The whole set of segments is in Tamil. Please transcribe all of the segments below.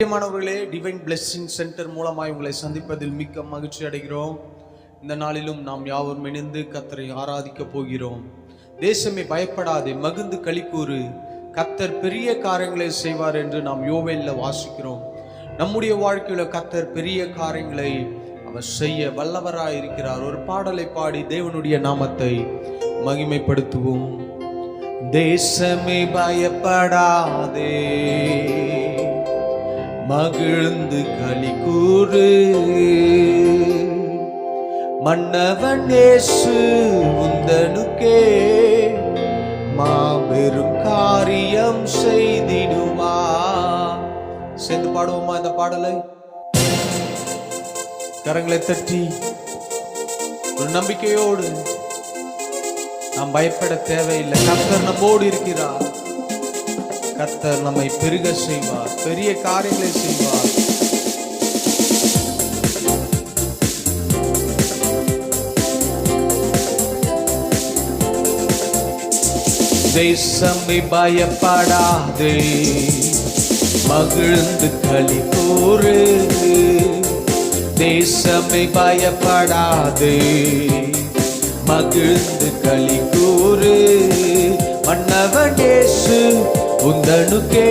பிரியமானவர்களே, டிவைன் பிளெஸிங் சென்டர் மூலமாய் உங்களை சந்திப்பதில் மிக்க மகிழ்ச்சி அடைகிறோம். இந்த நாளிலும் நாம் யாவரும் இணைந்து கர்த்தரை ஆராதிக்க போகிறோம். தேசமே பயப்படாதே, மகிழ்ந்து களிக்கூறு, கர்த்தர் பெரிய காரியங்களை செய்வார் என்று நாம் யோவேல்ல வாசிக்கிறோம். நம்முடைய வாழ்க்கையில கர்த்தர் பெரிய காரியங்களை அவர் செய்ய வல்லவராய் இருக்கிறார். ஒரு பாடலை பாடி தேவனுடைய நாமத்தை மகிமைப்படுத்துவோம். தேசமே பயப்படாதே, மகிழ்ந்து களிக்கூறு, மன்னவன் இயேசு உந்தனுக்கே மாபெரும் காரியம் செய்திடுவா. சேர்ந்து பாடுவோமா இந்த பாடலை? கரங்களை தட்டி ஒரு நம்பிக்கையோடு நாம் பயப்பட தேவையில்லை. கர்த்தர் நம்மோடு இருக்கிறார். கர்த்தர் நம்மை பெருக செய்வார், பெரிய காரியங்களை செய்வார். தேசமே பயப்படாதே, மகிழ்ந்து களிக்கூறு, தேசமே பயப்படாதே, மகிழ்ந்து களிக்கூறு, மன்னவன் இயேசு உந்தனுக்கே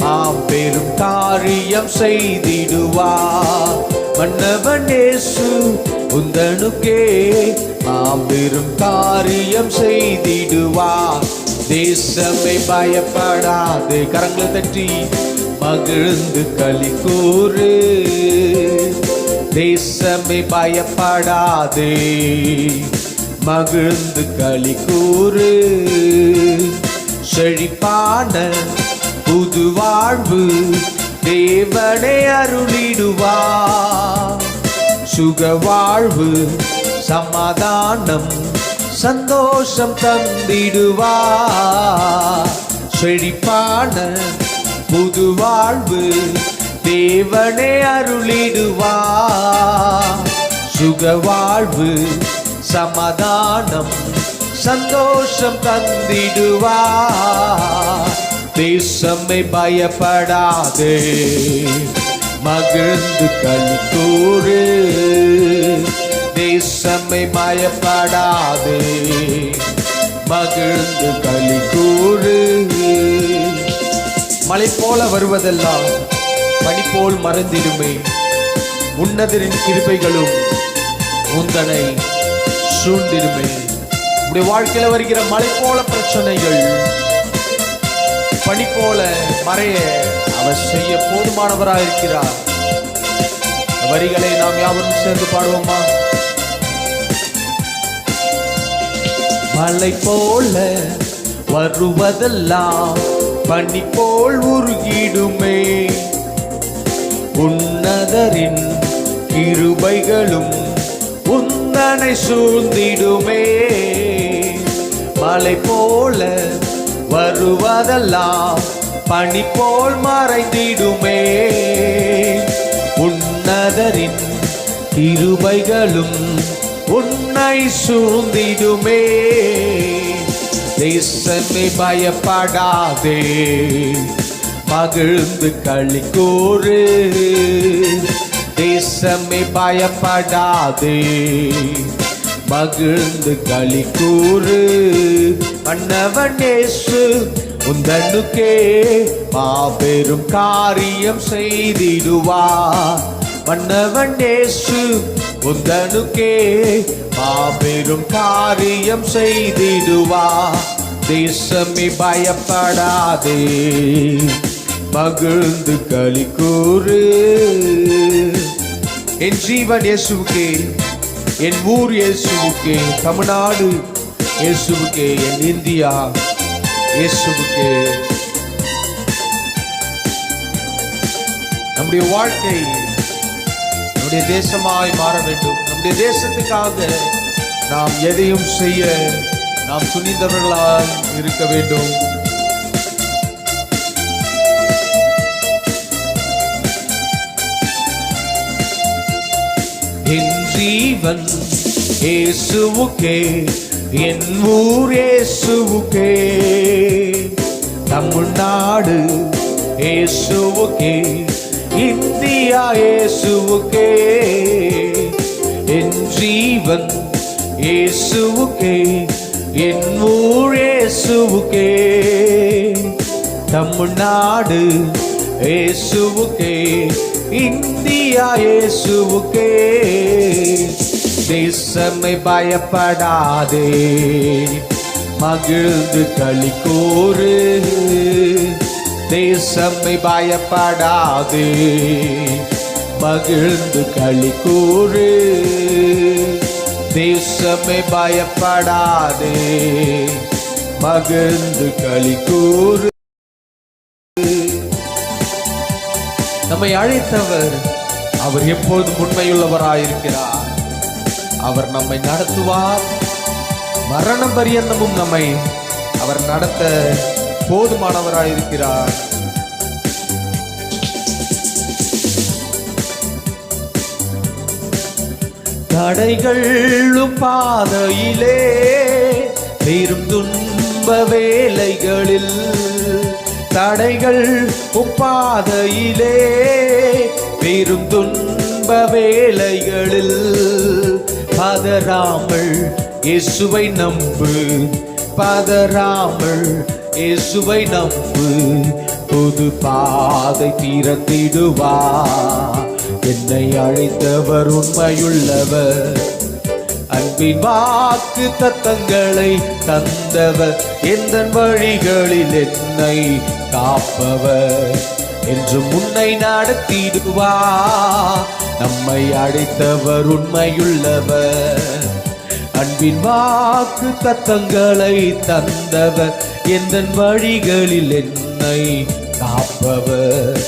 மாபெரும் காரியம் செய்திடுவார். மன்னவன் இயேசு உந்தனுக்கே மாபெரும் காரியம் செய்திடுவார். தேசமே பயப்படாதே, கரங்களை தட்டி மகிழ்ந்து களிக்கூறு, தேசமே பயப்படாதே, மகிழ்ந்து களிக்கூறு, செழிப்பான புது வாழ்வு தேவனே அருளிடுவார். சுக வாழ்வு, சமாதானம், சந்தோஷம் தந்திடுவார். செழிப்பான புது வாழ்வு தேவனே அருளிடுவார். சுக வாழ்வு, சமாதானம், சந்தோஷம் தந்திடுவார். தேசமே பயப்படாதே, மகிழ்ந்து களிக்கூறு, தேசமே பயப்படாதே, மகிழ்ந்து களிக்கூறு. மலை போல வருவதெல்லாம் பனி போல் மறந்திடுமே, உன்னதரின் கிருபைகளும் உந்தனை சூழ்ந்திடுமே. உடைய வாழ்க்கையில வருகிற மலை போல பிரச்சனைகள் பனி போல மறைய அவர் செய்ய போதுமானவராக இருக்கிறார். வரிகளை நாம் யாவரும் சேர்ந்து பாடுவோமா? மலை போல வருவதெல்லாம் பனி போல் உருகிடுமே, உன்னதரின் கிருபைகளும் உந்தனை சூழ்ந்திடுமே. மலை போல வருவதெல்லாம் பனி போல் மறைந்திடுமே, உன்னதரின் கிருபைகளும் உன்னை சூழ்ந்திடுமே. தேசமே பயப்படாதே, மகிழ்ந்து களிக்கூறு, தேசமே பயப்படாதே, மகிழ்ந்து களிக்கூறு, மன்னவன் இயேசு உந்தனுக்கே மாபெரும் காரியம் செய்திடுவார். மன்னவன் இயேசு உந்தனுக்கே மாபெரும் காரியம் செய்திடுவார். தேசமே பயப்படாதே, மகிழ்ந்து களிக்கூறு. என் ஜீவன் இயேசுவுக்கே, என் ஊர் இயேசுவுக்கே, தமிழ்நாடு இயேசுவுக்கே, என் இந்தியா இயேசுவுக்கே. நம்முடைய வாழ்க்கை நம்முடைய தேசமாய் மாற வேண்டும். நம்முடைய தேசத்துக்காக நாம் எதையும் செய்ய நாம் துணிந்தவர்களாய் இருக்க வேண்டும். என் ஜீவன் இயேசுவுக்கே, என் ஊர் இயேசுவுக்கே, தமிழ்நாடு இயேசுவுக்கே, இந்தியா இயேசுவுக்கே, என் ஜீவன் இயேசுவுக்கே, என் ஊர் இயேசுவுக்கே, தமிழ்நாடு இயேசுவுக்கே, இந்தியா இயேசுவுக்கே. தேசமே பயப்படாதே, மகிழ்ந்து களி கூறு. தேசமே பயப்படாதே, மகிழ்ந்து களி கூறு. தேசமே பயப்படாதே, மகிழ்ந்து களி கூறு. நம்மை அழைத்தவர் அவர் எப்போதும் உண்மையுள்ளவராயிருக்கிறார். அவர் நம்மை நடத்துவார். மரணம் பரியந்தமும் நம்மை அவர் நடத்த போதுமானவராயிருக்கிறார். தடைகளும் பாதையிலே, பெரும் துன்ப வேலைகளில், தடைகள் பாதையிலே, பெரும் துன்ப வேலைகளில், பதறாமல் இயேசுவை நம்பு, பதறாமல் இயேசுவை நம்பு. புது பாதை திறந்திடுவார். என்னை அழைத்தவர் உண்மையுள்ளவர், அன்பின் வாக்கு தத்தங்களை தந்தவர், எந்த வழிகளில் என்னை காப்பவர், என்று முன்னை நடத்திடுவார். நம்மை அழைத்தவர் உண்மையுள்ளவர், அன்பின் வாக்கு தத்தங்களை தந்தவர், எந்த வழிகளில் என்னை காப்பவர்,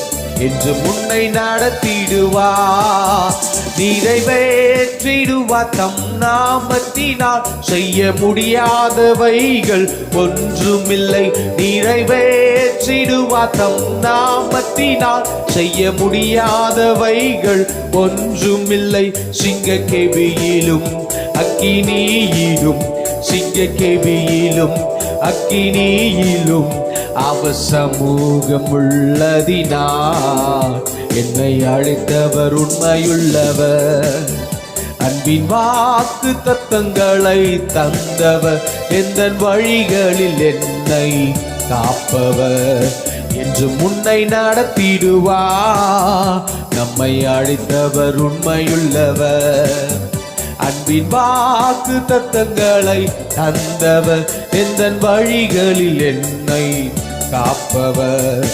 என்று முன்னை நடத்திடுவார். நிறைவேற்றிடுவார் தம் நாமத்தினால், செய்ய முடியாதவைகள் ஒன்றுமில்லை. நிறைவேற்றிடுவார் தம் நாமத்தினால், செய்ய முடியாதவைகள் ஒன்றுமில்லை. சிங்க கெபியிலும் அக்கினியிலும், சிங்க கெபியிலும் அக்கினியிலும் அவர் சமூகம் உள்ளதினால், என்னை அழைத்தவர் உண்மையுள்ளவர், அன்பின் வாக்கு தத்தங்களை தந்தவர், எந்த வழிகளில் என்னை காப்பவர், என்று முன்னை நடத்திடுவார். நம்மை அழைத்தவர் உண்மையுள்ளவர், அன்பின் வாக்கு தத்தங்களை தந்தவர், எந்த வழிகளில் என்னை காப்பவர்,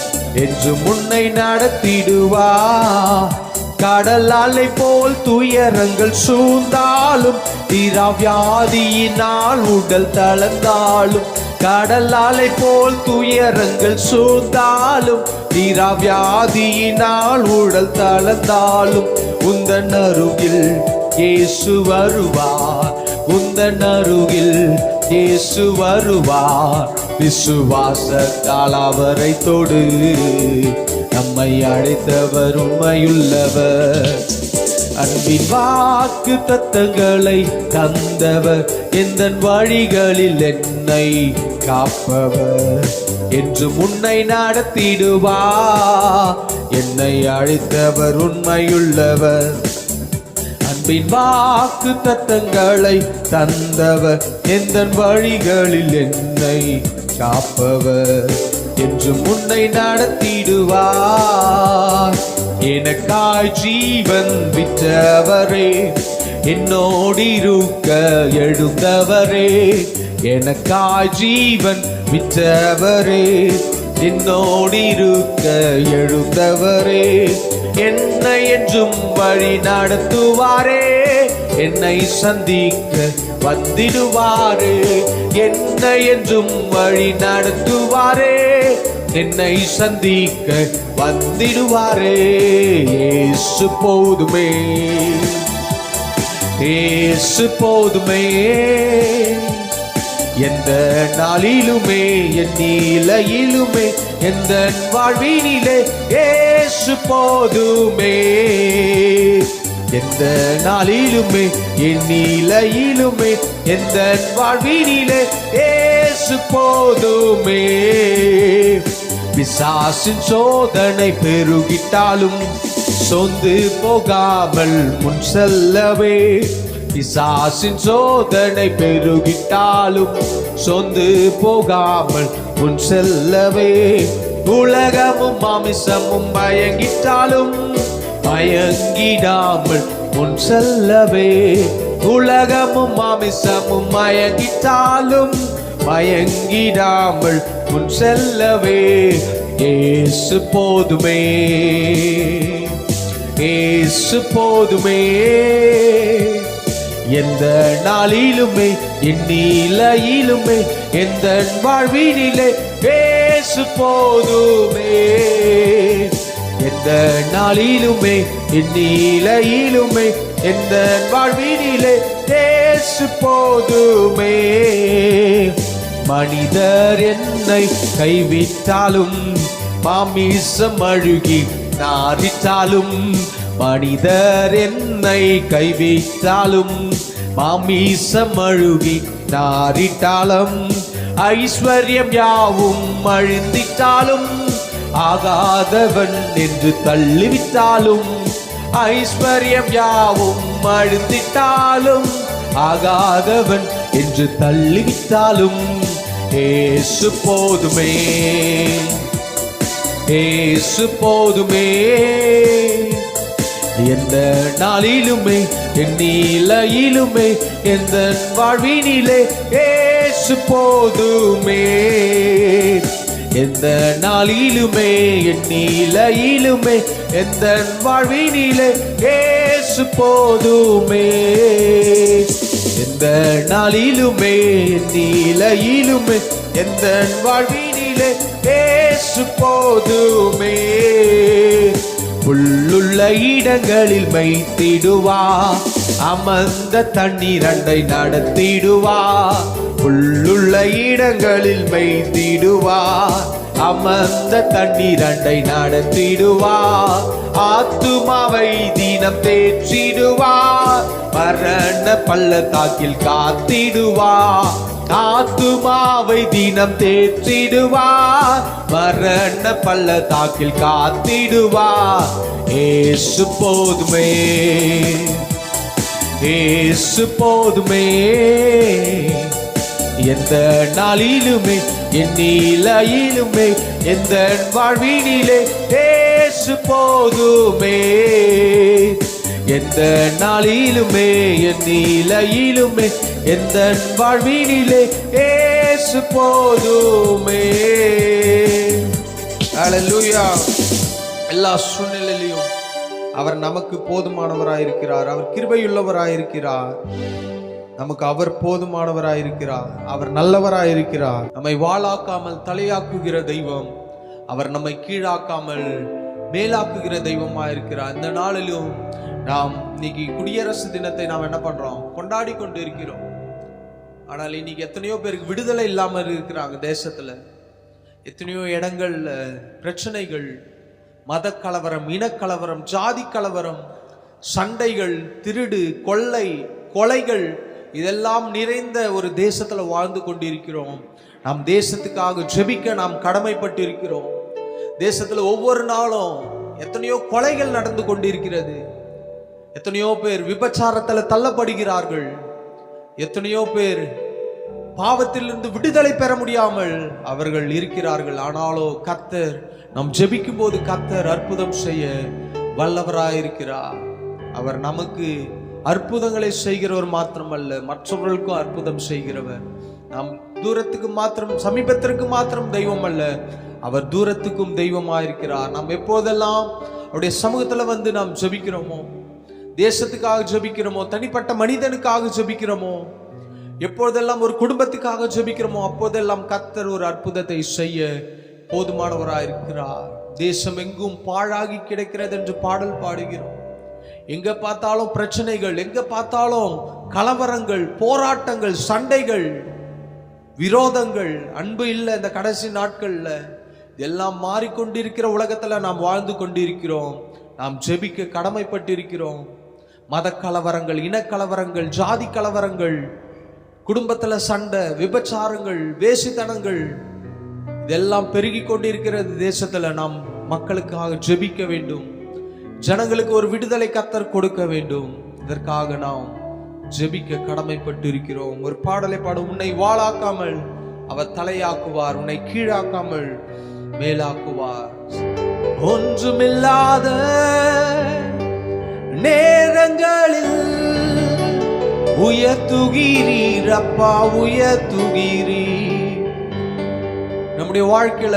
என்று முன்னை நடத்திடுவார். கடல் அலை போல் துயரங்கள் சூழ்ந்தாலும், தீராவியாதியினால் உடல் தளர்ந்தாலும், கடல் அலை போல் துயரங்கள் சூழ்ந்தாலும், தீராவியாதியினால் உடல் தளர்ந்தாலும், உந்தன் அருகில் இயேசு வருவார், உந்தன் அருகில் இயேசு வருவார். விசுவாசத்தால் அவரை தொடு, நம்மை அழைத்தவர் உண்மையுள்ளவர், அன்பின் வாக்கு தத்தங்களை தந்தவர், எந்த வழிகளில் என்னை காப்பவர், என்று முன்னை நடத்திடுவார். என்னை அழைத்தவர் உண்மையுள்ளவர், அன்பின் வாக்கு தத்தங்களை தந்தவர், எந்த வழிகளில் என்னை காப்பவர், என்று முன்னை நடத்திடுவார். எனக்காய் ஜீவன் விற்றவரே, என்னோடு இருக்க எழுந்தவரே, எனக்காய் ஜீவன் விற்றவரே, என்னோடு இருக்க எழுந்தவரே, என்னை என்றும் வழி நடத்துவாரே, என்னை சந்திக்க வந்திடுவாரே, என்னை என்றும் வழி நடத்துவாரே, என்னை சந்திக்க வந்திடுவாரே. இயேசு போதுமே, இயேசு போதுமே, எந்த நாளிலுமே என் நிலையிலுமே எந்த வாழ்வினிலே இயேசு போதுமே, எந்த நாளிலுமே என் நிலையிலுமே எந்த வாழ்வினிலே இயேசு போதுமே. பிசாசின் சோதனை பெருகிட்டாலும் சொந்து போகாமல் முன் செல்லவே. பிசாசின் சோதனை பெருகிட்டாலும் சொந்து போகாமல் முன் செல்லவே. உலகமும் மாமிசமும் மயங்கிட்டாலும் மயங்கிடாமல் முன் செல்லவே. உலகமும் மாமிசமும் மயங்கிட்டாலும் மயங்கிடாமல் முன் செல்லவே. இயேசு போதுமே, இயேசு போதுமே. எந்த நாளிலுமே இந்நிலையிலுமே எந்த வாழ்வினிலே இயேசு போதுமே. எந்த நாளிலுமே இந்நிலையிலுமே எந்த வாழ்வினிலே இயேசு போதுமே. மனிதர் என்னை கைவிட்டாலும் மாமிசம் அழுகி நாரிட்டாலும். மனிதர் என்னை கைவிட்டாலும் மாமிசம் அழுகி நாரிட்டாலும். ஐஸ்வர்யம் யாவும் அழிந்திட்டாலும் ஆகாதவன் என்று தள்ளிவிட்டாலும். ஐஸ்வர்யம் யாவும் அழிந்திட்டாலும் ஆகாதவன் என்று தள்ளிவிட்டாலும் இயேசு போதுமே, இயேசு போதுமே. எந்த நாளிலுமே எந்நிலையிலுமே எந்த வாழ்வினிலே இயேசு போதுமே. எந்த நாளிலுமே எந்நிலையிலுமே எந்த வாழ்வினிலே இயேசு போதுமே. எந்த நாளிலுமே எந்நிலையிலுமே எந்த வாழ்வினிலே இயேசு போதுமே. புல்லுள்ள இடங்களில் மேய்த்திடுவா, அமர்ந்த தண்ணீரண்டை நடத்திடுவா. புல்லுள்ள இடங்களில் மேய்த்திடுவா, அமர்ந்த தண்ணீரண்டை நடத்திடுவா. ஆத்துமாவை தினம் தேற்றிடுவா, மரண பள்ளத்தாக்கில் காத்திடுவா. ஆத்துமாவை தினம் தேற்றிடுவா, மரண பள்ளத்தாக்கில் காத்திடுவா. இயேசு போதுமே, இயேசு போதுமே. எந்த நாளிலுமே எந்நிலையிலுமே எந்த வாழ்வினிலே இயேசு போதுமே. எந்த நாளிலுமே எந்நிலையிலுமே எந்த வாழ்வினிலே இயேசு போதுமே. ஹல்லேலூயா. எல்லா சூழ்நிலையிலும் அவர் நமக்கு போதுமானவராயிருக்கிறார். அவர் கிருபையுள்ளவராயிருக்கிறார். நமக்கு அவர் போதுமானவராயிருக்கிறார். அவர் நல்லவராயிருக்கிறார். நம்மை வாளாக்காமல் தலையாக்குகிற தெய்வம். அவர் நம்மை கீழாக்காமல் மேலாக்குகிற தெய்வமாயிருக்கிறார். இந்த நாளிலும் நாம் இன்னைக்கு குடியரசு தினத்தை நாம் என்ன பண்றோம்? கொண்டாடி கொண்டு இருக்கிறோம். ஆனால் இன்னைக்கு எத்தனையோ பேருக்கு விடுதலை இல்லாமல் இருக்கிறாங்க. தேசத்துல எத்தனையோ இடங்கள்ல பிரச்சனைகள், மத கலவரம், இனக்கலவரம், ஜாதி கலவரம், சண்டைகள், திருடு, கொள்ளை, கொலைகள் இதெல்லாம் நிறைந்த ஒரு தேசத்துல வாழ்ந்து கொண்டிருக்கிறோம். நாம் தேசத்துக்காக ஜெபிக்க நாம் கடமைப்பட்டு இருக்கிறோம். தேசத்துல ஒவ்வொரு நாளும் எத்தனையோ கொலைகள் நடந்து கொண்டிருக்கிறது. எத்தனையோ பேர் விபச்சாரத்துல தள்ளப்படுகிறார்கள். எத்தனையோ பேர் பாவத்திலிருந்து விடுதலை பெற முடியாமல் அவர்கள் இருக்கிறார்கள். ஆனாலோ கர்த்தர் நாம் ஜெபிக்கும் போது கர்த்தர் அற்புதம் செய்ய வல்லவராயிருக்கிறார். அவர் நமக்கு அற்புதங்களை செய்கிறவர் மாத்திரமல்ல, மற்றவர்களுக்கும் அற்புதம் செய்கிறவர். நாம் தூரத்துக்கு மாத்திரம், சமீபத்திற்கு மாத்திரம் தெய்வம் அல்ல, அவர் தூரத்துக்கும் தெய்வமாயிருக்கிறார். நாம் எப்போதெல்லாம் அவருடைய சமூகத்துல வந்து நாம் ஜெபிக்கிறோமோ, தேசத்துக்காக ஜெபிக்கிறோமோ, தனிப்பட்ட மனிதனுக்காக ஜெபிக்கிறோமோ, எப்போதெல்லாம் ஒரு குடும்பத்துக்காக ஜெபிக்கிறோமோ, அப்போதெல்லாம் கர்த்தர் ஒரு அற்புதத்தை செய்ய போதுமானவராயிருக்கிறார். தேசம் எங்கும் பாழாகி கிடக்கிறது என்று பாடல் பாடுகிறோம். எங்க பார்த்தாலும் பிரச்சனைகள், எங்க பார்த்தாலும் கலவரங்கள், போராட்டங்கள், சண்டைகள், விரோதங்கள், அன்பு இல்லை. இந்த கடைசி நாட்கள்ல எல்லாம் மாறிக்கொண்டிருக்கிற உலகத்துல நாம் வாழ்ந்து கொண்டிருக்கிறோம். நாம் ஜெபிக்க கடமைப்பட்டிருக்கிறோம். மத கலவரங்கள், இனக்கலவரங்கள், ஜாதி கலவரங்கள், குடும்பத்துல சண்டை, விபச்சாரங்கள், வேசித்தனங்கள் இதெல்லாம் பெருகி கொண்டிருக்கிறது தேசத்துல. நாம் மக்களுக்காக ஜெபிக்க வேண்டும். ஜனங்களுக்கு ஒரு விடுதலை கர்த்தர் கொடுக்க வேண்டும். இதற்காக நாம் ஜெபிக்க கடமைப்பட்டு இருக்கிறோம். ஒரு பாடலை பாடும். உன்னை வாளாக்காமல் அவர் தலையாக்குவார், உன்னை கீழாக்காமல் மேலாக்குவார். ஒன்றுமில்லாத நேரங்களில் உயர்த்துகிறீர் அப்பா, உயர்த்துகிறீர். நம்முடைய வாழ்க்கையில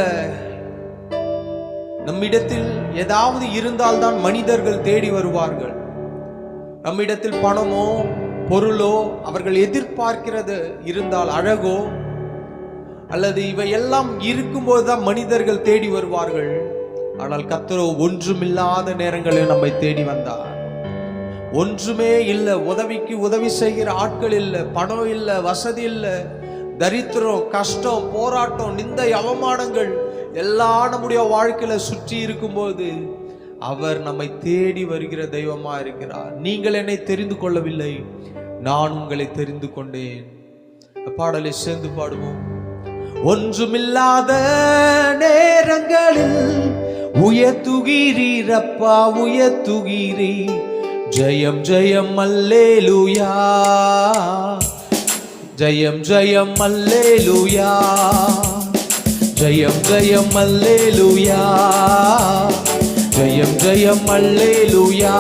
நம்மிடத்தில் ஏதாவது இருந்தால்தான் மனிதர்கள் தேடி வருவார்கள். நம்மிடத்தில் பணமோ பொருளோ அவர்கள் எதிர்பார்க்கிறது இருந்தால், அழகோ அல்லது இவை எல்லாம் இருக்கும்போதுதான் மனிதர்கள் தேடி வருவார்கள். ஆனால் கர்த்தரோ ஒன்றுமில்லாத நேரங்களில் நம்மை தேடி வந்தார். ஒன்றுமே இல்லை, உதவிக்கு உதவி செய்கிற ஆட்கள் இல்லை, பணம் இல்லை, வசதி இல்லை, தரித்திரம், கஷ்டம், போராட்டம், நிந்தை, அவமானங்கள் எல்லாம் நம்முடைய வாழ்க்கையில சுற்றி இருக்கும்போது அவர் நம்மை தேடி வருகிற தெய்வமா இருக்கிறார். நீங்கள் என்னை தெரிந்து கொள்ளவில்லை, நான் உங்களை தெரிந்து கொண்டேன். பாடலை சேர்ந்து பாடுவோம். ஒன்றுமில்லாத நேரங்களில் உயர்த்துகிறீர் அப்பா, உயர்த்துகிறீர். ஜெயம் ஜெயம் அல்லேலூயா, ஜெயம் ஜெயம் அல்லேலூயா, ஜெயம் ஜெயம் அல்லேலூயா, ஜெயம் ஜெயம் அல்லேலூயா.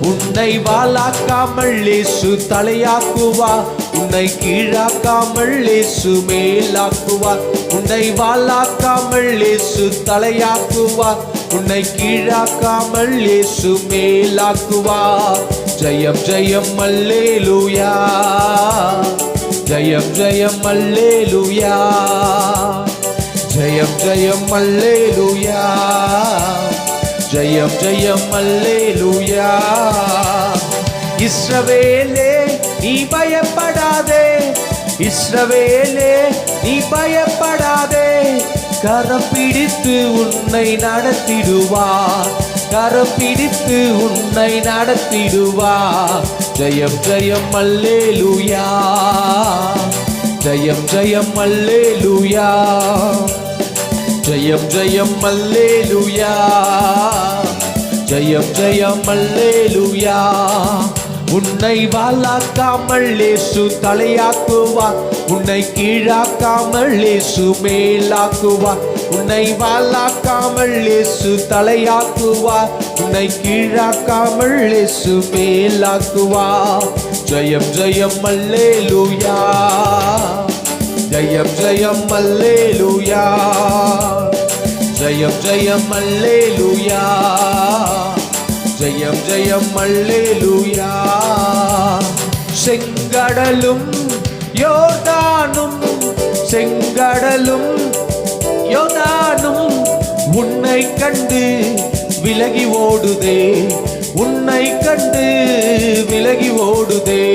உன்னை வாளாக்காமல் இயேசு தலையாக்குவார், உன்னை கீழாக்காமல் இயேசு மேலாக்குவார். உன்னை வாளாக்காமல் இயேசு தலையாக்குவார், உன்னை கீழாக்காமல் இயேசு மேலாக்குவார். ஜெயம் ஜெயம் அல்லேலூயா, ஜெயம் ஜெயம் அல்லேலூயா, ஜெயம் ஜெயம் அல்லேலூயா, ஜெயம் ஜெயம் அல்லேலூயா. இஸ்ரவேலே நீ பயப்படாதே, இஸ்ரவேலே நீ பயப்படாதே. கரம் பிடித்து உன்னை நடத்திடுவார், கரம் பிடித்து உன்னை நடத்திடுவார். ஜெயம் ஜெயம் அல்லேலூயா, ஜெயம் ஜெயம் அல்லேலூயா, ஜெயம் ஜெயம் அல்லேலூயா, ஜெயம் ஜெயம் அல்லேலூயா. உன்னை வாளாக்காமல் இயேசு தலையாக்குவார், உன்னை கீழாக்காமல் இயேசு மேலாக்குவார். உன்னை வாளாக்காமல் இயேசு தலையாக்குவார், உன்னை கீழாக்காமல் இயேசு மேலாக்குவார். ஜெயம் ஜெயம் அல்லேலூயா, ஜெயம் ஜெயம் அல்லேலூயா, ஜெயம் ஜெயம் அல்லேலூயா, ஜெயம் ஜெயம் அல்லேலூயா. செங்கடலும் யோர்தானும், செங்கடலும் யோர்தானும் உன்னை கண்டு விலகி ஓடுதே, உன்னை கண்டு விலகி ஓடுதே.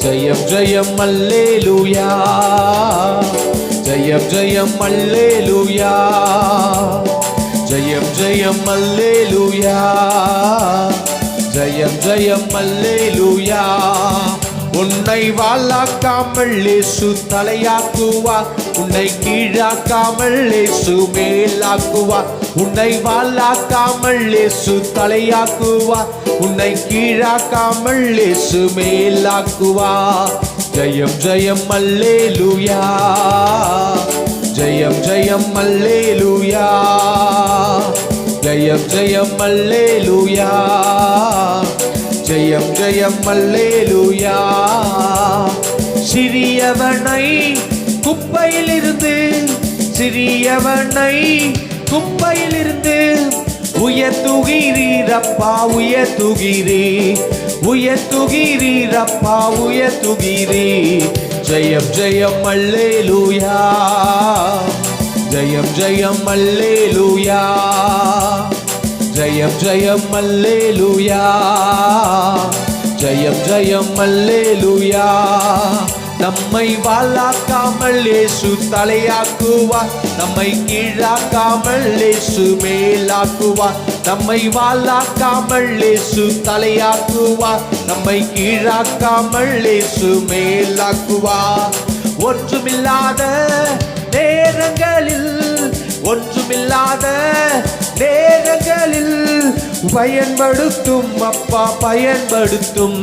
ஜெயம் ஜெயம் அல்லேலூயா, ஜெயம் ஜெயம் அல்லேலூயா, ஜெயம் ஜெயம் அல்லேலூயா, ஜெயம் ஜெயம் அல்லேலூயா. உன்னை வாளாக்காமல் இயேசு தலையாக்குவார், உன்னை கீழாக்காமல் இயேசு மேலாக்குவார். உன்னை வாளாக்காமல் இயேசு தலையாக்குவார், உன்னை கீழாக்காமல் இயேசு மேலாக்குவார். ஜெயம் ஜெயம் அல்லேலூயா, ஜெயம் ஜெயம் அல்லேலூயா, ஜெயம் ஜெயம் அல்லேலூயா, ஜெயம் ஜெயம் அல்லேலூயா. சிறியவனை குப்பையிலிருந்து, சிறியவனை குப்பையிலிருந்து உயர்த்துகிறீர் அப்பா, உயர்த்துகிறீர், உயர்த்துகிறீர் அப்பா, உயர்த்துகிறீர். ஜெயம் ஜெயம் அல்லேலூயா, ஜெயம் ஜெயம் அல்லேலூயா, ஜெயம் ஜெயம் அல்லேலூயா, ஜெயம் ஜெயம் அல்லேலூயா. நம்மை வாளாக்காமல் இயேசு தலையாக்குவார், நம்மை கீழாக்காமல் இயேசு மேலாக்குவார். நம்மை வாளாக்காமல் இயேசு தலையாக்குவார், நம்மை கீழாக்காமல் இயேசு மேலாக்குவார். ஒன்றுமில்லாத நேரங்களில், ஒன்றுமில்லாத நேரங்களில் பயன்படுத்தும் அப்பா, பயன்படுத்தும்,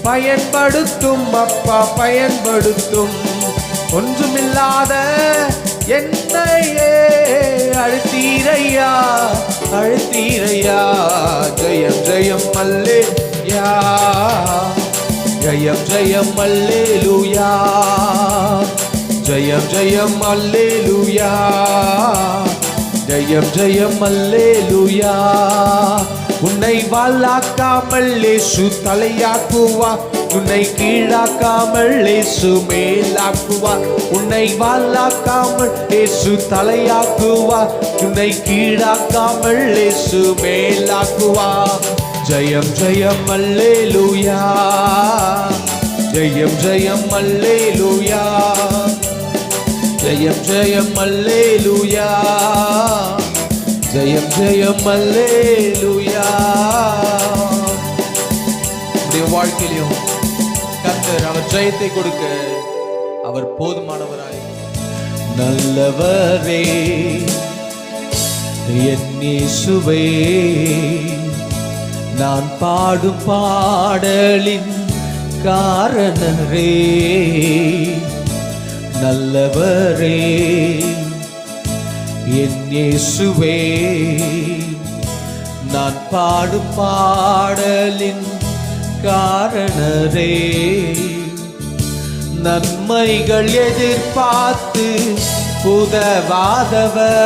பயன்படுத்தும் அப்பா, பயன்படுத்தும். ஒன்றுமில்லாத என்னையே அழுத்தீரையா, அழுத்தீரையா. ஜெயம் ஜெயம் அல்லேலூயா, ஜெயம் ஜெயம் அல்லேலூயா, ஜெயம் ஜெயம் அல்லேலூயா, ஜெயம் ஜெயம் அல்லேலூயா. உன்னை வாளாக்காமல் இயேசு தலையாக்குவார், உன்னை கீழாக்காமல் இயேசு மேலாக்குவார். உன்னை வாளாக்காமல் இயேசு தலையாக்குவார், உன்னை கீழாக்காமல் இயேசு மேலாக்குவார். ஜெயம் ஜெயம் அல்லேலூயா, ஜெயம் ஜெயம் அல்லேலூயா, ஜெயம் ஜெயம் அல்லேலூயா, ஜெயம் ஜெயம் அல்லேலூயா. உடைய வாழ்க்கையிலும் கர்த்தர் அவர் ஜெயத்தை கொடுக்க அவர் போதுமானவராய். நல்லவரே என் இயேசுவே, நான் பாடும் பாடலின் காரணரே. நல்லவரே என் இயேசுவே, நான் பாடும் பாடலின் காரணரே. நன்மைகள் எதிர்பார்த்து உதவாதவர்,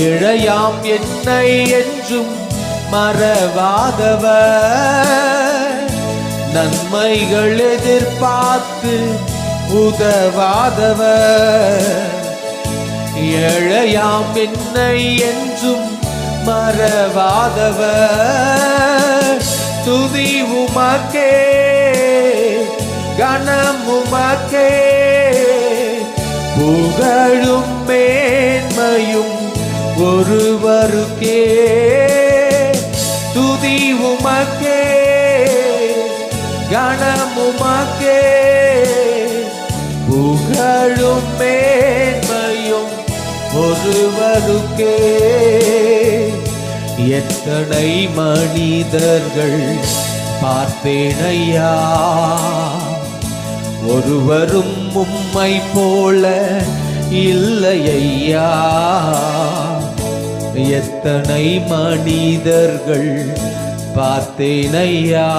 ஏழையாம் என்னை என்றும் மறவாதவர். நன்மைகள் எதிர்பார்த்து உதவாதவர், ஏழையாம் என்னை என்றும் மறவாதவர். துதி உமக்கே, கனம் உமக்கே, புகழும் மேன்மையும் ஒருவருக்கே. துதி உமக்கே, கனம் உமக்கே, புகழும் மேன்மையும் ஒருவருக்கே. எத்தனை மனிதர்கள் பார்த்தேனையா, ஒருவரும் உம்மை போல இல்லையா. எத்தனை மனிதர்கள் பார்த்தேனையா,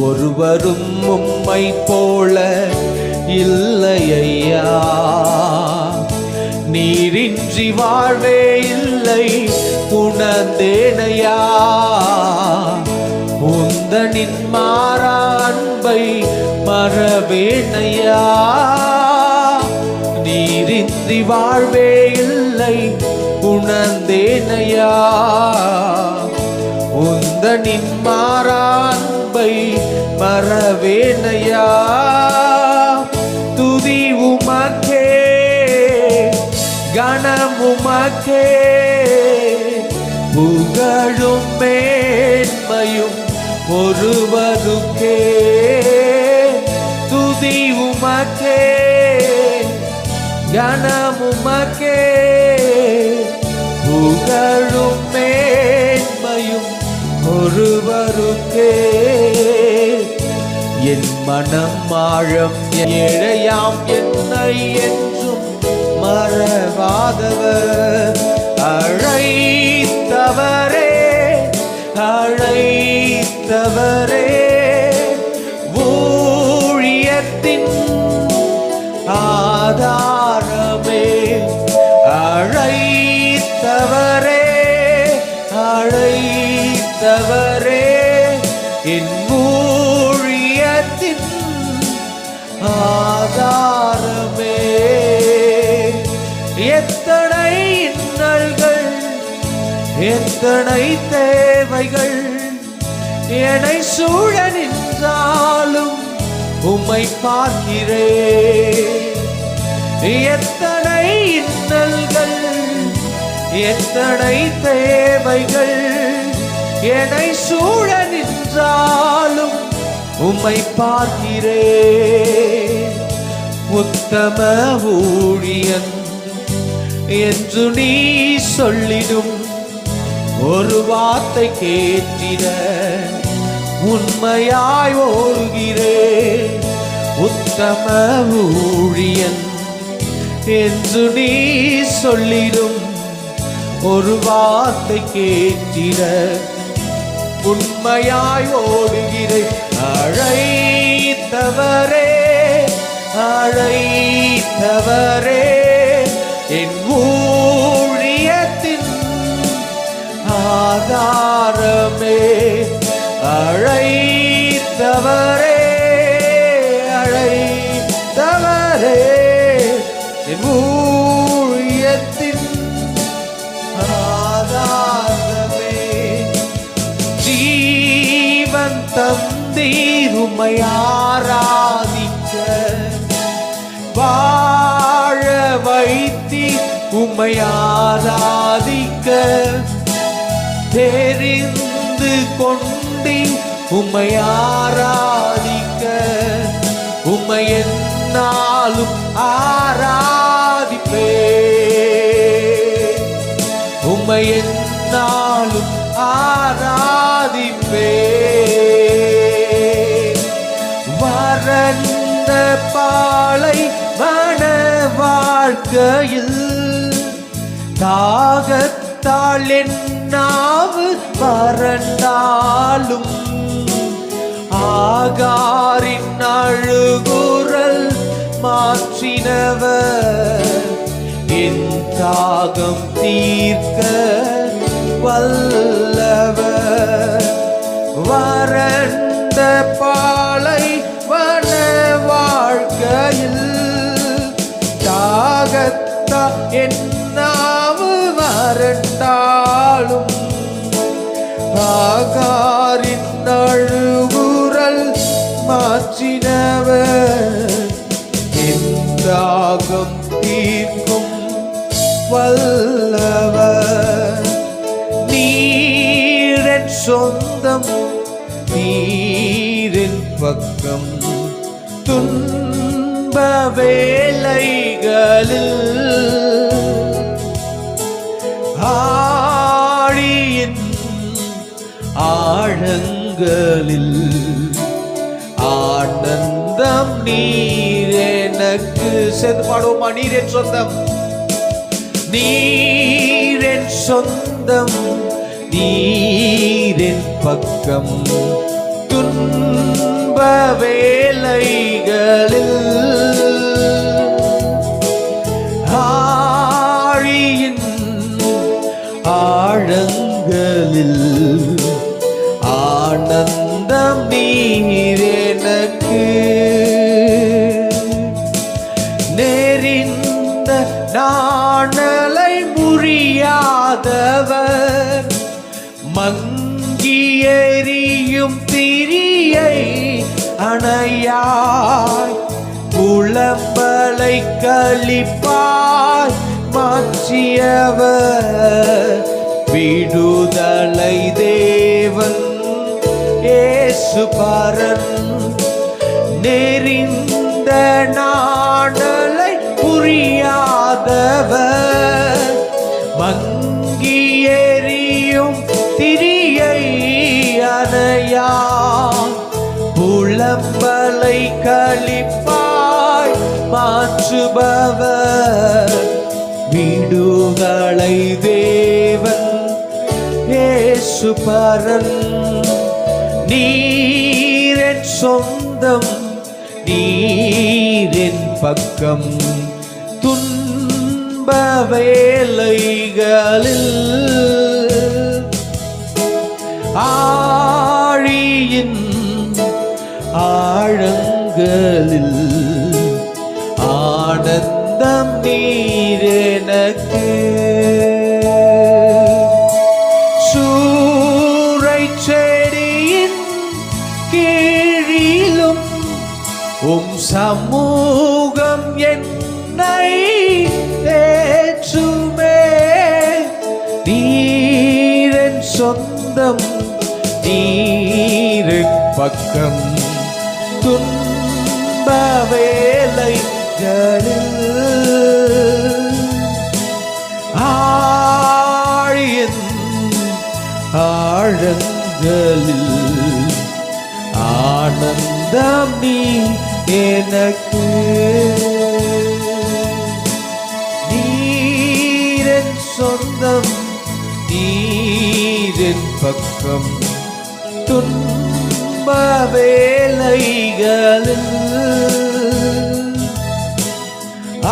ஒருவரும் உம்மை போல இல்லையா. நீரின்றி வாழ்வே இல்லை உணர்ந்தேனையா, உந்தனின் மாறா அன்பை மறவேனையா. நீரின்றி வாழ்வே இல்லை உணர்ந்தேனையா, உந்தனின் மாறா அன்பை மறவேனையா. துதி உமக்கே, கனம் உமக்கே, புகழும் மேன்மையும் ஒருவருக்கே. துதி உமக்கே, கனம் உமக்கே, புகழும் மேன்மையும் ஒருவருக்கே. என் மனம் ஆழம் ஏழையாம் என்னை என்றும் மறவாதவர், அழைத்தவரே, அழைத்தவரே, ஊழியத்தின் ஆதாரமே. அழைத்தவரே, அழைத்தவரே, என் ஊழியத்தின் ஆதாரமே. எத்தனை இன்னல்கள், எத்தனை தேவைகள் என்னை சூழ நின்றாலும் உம்மை பார்க்கிறேன். எத்தனை இன்னல்கள், எத்தனை தேவைகள் என்னை சூழ நின்றாலும் உம்மை பார்க்கிறேன். உத்தம ஊழியன் என்று நீ சொல்லிடும் ஒரு வார்த்தை கேட்டிட உண்மையாய் ஓடுகிறேன். உத்தம ஊழியன் என்று நீ சொல்லிடும் ஒரு வார்த்தை கேட்டிட உண்மையாய் ஓடுகிறேன். அழைத்தவரே அழைத்தவரே என் ஊழியத்தின் ஆதாரமே. அழைத்தவரே அழைத்தவரே என் ஊழியத்தின் ஆதாரமே. ஜீவன் தந்தீர் உம்மை ஆராதிக்க வாழ வைத்தி உம்மை ஆராதிக்க தெரிந்து கொண்டி உம்மை ஆராதிக்க உம்மை என்னாலும் ஆராதிப்பே. உம்மை என்னாலும் ஆராதிப்பே. வறண்ட பாலை வன வாழ்க்கையில் தாகத்தால் என் நாவு வறண்டாலும் ஆகாரின் அழுகுரல் மாற்றினவர் என் தாகம் தீர்க்க வல்லவர். வறண்ட பாலை வன வாழ்க்கையில் தாகத்தா என் நாவு வறண்டாலும் ஆகாரின் அழுகுரல் மாற்றினவர் என் தாகம் தீர்க்கும் வல்லவர். நீரின் சொந்தம் நீரின் பக்கம் துன்ப வேளைகளில் ஆழியின் ஆழங்களில் ஆனந்தம் நீர் எனக்கு. சேர்ந்து பாடுவோமா? நீரின் சொந்தம் நீரின் சொந்தம் நீரின் பக்கம் துன்ப வேளைகளில் ஆழியின் ஆழங்களில் ஆனந்தம் நீர் எனக்கு. நெறிந்த நாணலை முறியாதவர் மங்கி எரியும் திரியை அணையாய் புலம்பலை களிப்பாய் மாற்றியவர் விடுதலை தேவன் இயேசு பரன். நெறிந்த நாணலை புரியாதவர் மங்கி எரியும் திரியை அணையா புலம்பலை களிப்பாய் மாற்றுபவர் விடுதலை தேவன் இயேசு பரன். நீரின் சொந்தம் நீரின் பக்கம் துன்ப வேளைகளில் ஆழியின் ஆழங்களில் ஆனந்தம் நீர் எனக்கு. சூரை செடியின் கீழிலும் சமூகம் என்னை தேற்றுமே. நீரின் சொந்தம் நீரின் பக்கம் துன்ப வேளை ஆழியின் ஆழங்களில் ஆனந்தம் நீ எனக்கு. நீரின் சொந்தம், நீரின் பக்கம், துன்ப வேளைகளில்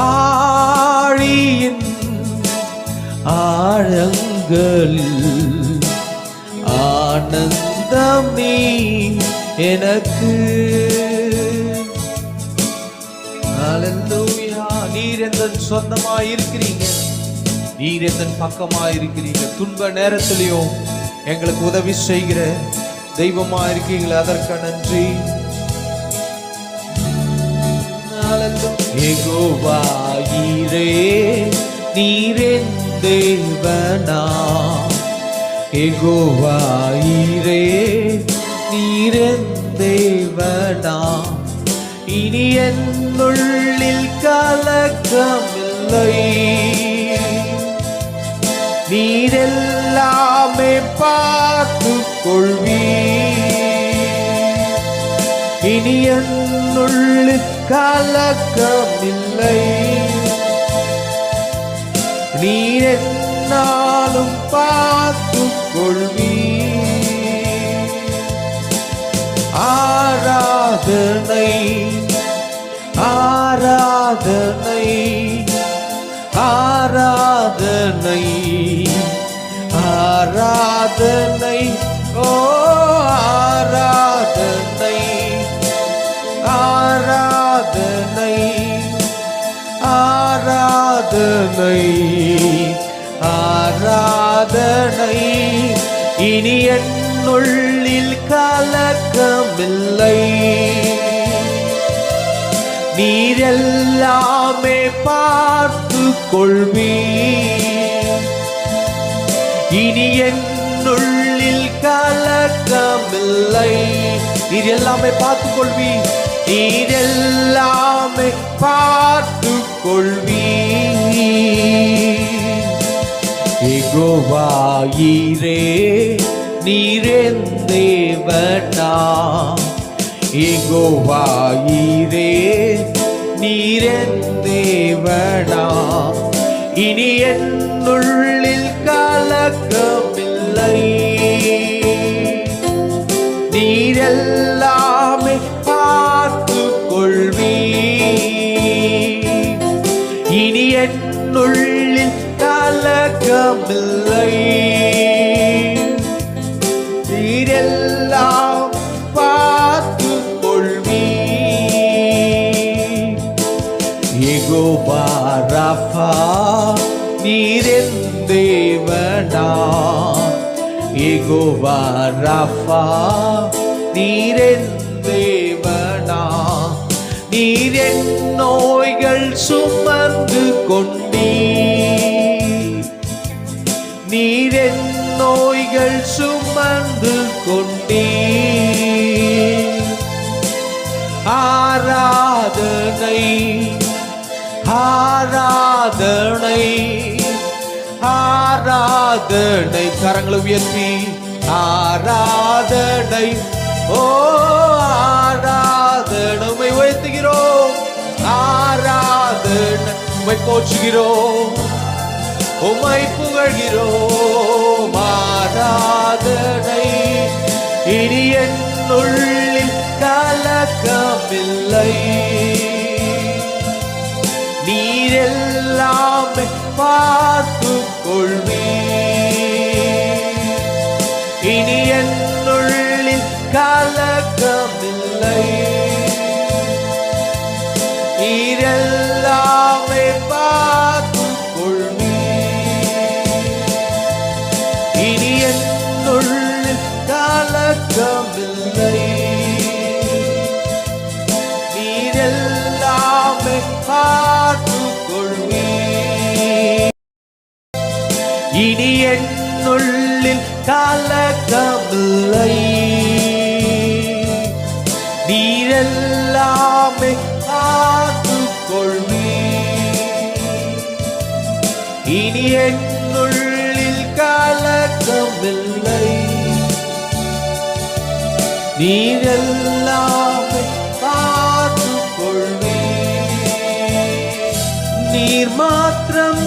ஆழியின் ஆழங்களில் ஆனந்தம் நீ எனக்கு. ஹல்லேலூயா. நீர் எந்தன் சொந்தமாய் இருக்கிறீங்க, நீர் எந்தன் பக்கமாய் இருக்கிறீங்க. துன்ப நேரத்திலையும் எங்களுக்கு உதவி செய்கிற தெய்வமா இருக்கீங்களே, அதற்கு நன்றி. யெகோவா ஈரே நீரென் தேவனா, யெகோவா ஈரே நீரென் தேவனா. இனி என்னுள்ளில் கலக்கமில்லை, நீரெல்லாமே பார்த்துக் கொள்வீர். இனி என்னுள்ளில் கலக்கமில்லை, நீர் என்னாலும் பார்த்துக் கொள்வீர். ஆராதனை ஆராதனை ஆராதனை ஆராதனை, ஓ ஆராதனை ஆராதனை ஆராதனை ஆராதனை. இனி என்னுள்ளில் கலக்கமில்லை, நீர் எல்லாமே பார்த்துக் கொள்வீர். இனி என்னுள்ளில் கலக்கமில்லை, நீர் எல்லாமே பார்த்துக் கொள்வீர். நீர் எல்லாமே பார்த்துக் கொள்வீர். யெகோவா ஈரே நீரென் தேவனா, யெகோவா ஈரே நீரென் தேவனா. இனி என்னுள்ளில் கலக்கமில்லை, நீரெல்லாமே பார்த்துக் கொள்வீர். இனி என்னுள்ளில் கலக்கமில்லை, நீரெல்லாம் பார்த்துக் கொள்வீர். யெகோவா ராஃபா நீரென் தேவனா, யெகோவா ராஃபா நீரென் தேவனா. நீர் என் நோய்கள் சுமந்து கொண்டீர், நீர் என் நோய்கள் சுமந்து கொண்டீர். ஆராதனை ஆராதனை ஆராதனை. கரங்களை உயர்த்தி ஆராதனை, ஓ ஆராதனை. உம்மை உயர்த்துகிறோம், ஆராதனை. உம்மை போற்றுகிறோம், உம்மை புகழ்கிறோம். ஆராதனை. இனி என்னுள்ளில் கலக்கமில்லை, நீர் எல்லாமே பார்த்துக் கொள்வீர். இனி என்னுள்ளில் கலக்கமில்லை, நீர் எல்லாமே பார்த்துக் கொள்வீர். இனி என்னுள்ளில் கலக்கமில்லை, நீர் எல்லாமே பார்த்துக் கொள்வீர். இனி என்னுள்ளில் கலக்கமில்லை, நீரெல்லாமே பார்த்துக் கொள்வீர். இனி என்னுள்ளில் கலக்கமில்லை, நீர் எல்லாமே பார்த்துக் கொள்வீர். நீர் மாத்திரம்